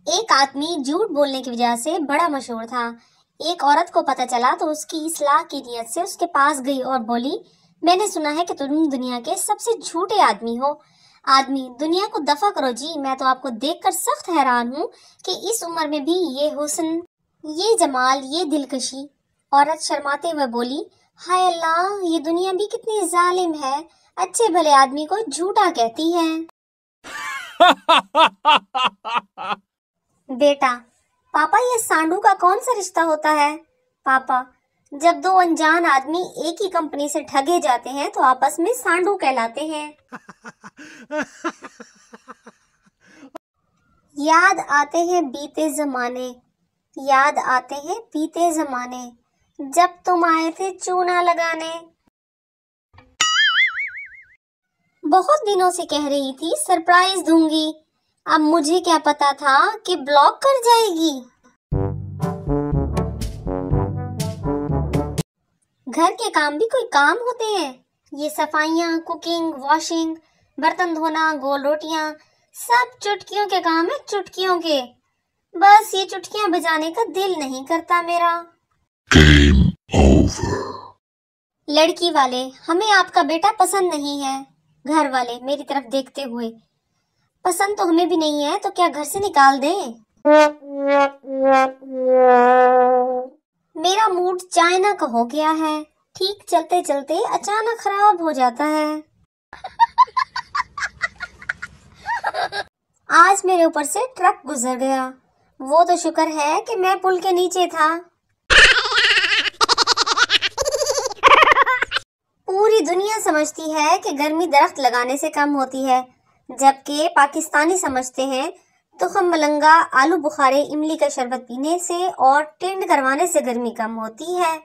एक आदमी झूठ बोलने की वजह से बड़ा मशहूर था। एक औरत को पता चला तो उसकी इस्लाह की नीयत से उसके पास गई और बोली, मैंने सुना है कि तुम दुनिया के सबसे झूठे आदमी हो। आदमी, दुनिया को दफा करो जी, मैं तो आपको देखकर सख्त हैरान हूँ कि इस उम्र में भी ये हुस्न, ये जमाल, ये दिलकशी। औरत शर्माते हुए बोली, हाय अल्लाह, ये दुनिया भी कितनी जालिम है, अच्छे भले आदमी को झूठा कहती है। बेटा, पापा ये सांडू का कौन सा रिश्ता होता है? पापा, जब दो अनजान आदमी एक ही कंपनी से ठगे जाते हैं तो आपस में सांडू कहलाते हैं। याद आते हैं बीते जमाने, याद आते हैं बीते जमाने, जब तुम आए थे चूना लगाने। बहुत दिनों से कह रही थी सरप्राइज दूंगी, अब मुझे क्या पता था कि ब्लॉक कर जाएगी। घर के काम भी कोई काम होते हैं? ये सफाइयाँ, कुकिंग, वॉशिंग, बर्तन धोना, गोल रोटियाँ, सब चुटकियों के काम है, चुटकियों के। बस ये चुटकियाँ बजाने का दिल नहीं करता मेरा। Game over. लड़की वाले, हमें आपका बेटा पसंद नहीं है। घर वाले मेरी तरफ देखते हुए, पसंद तो हमें भी नहीं है, तो क्या घर से निकाल दें? मेरा मूड चाइना का हो गया है, ठीक चलते चलते अचानक खराब हो जाता है। आज मेरे ऊपर से ट्रक गुजर गया, वो तो शुक्र है कि मैं पुल के नीचे था। पूरी दुनिया समझती है कि गर्मी दरख्त लगाने से कम होती है, जबकि पाकिस्तानी समझते हैं तो हम मलंगा, आलू बुखारे, इमली का शरबत पीने से और टेंड करवाने से गर्मी कम होती है।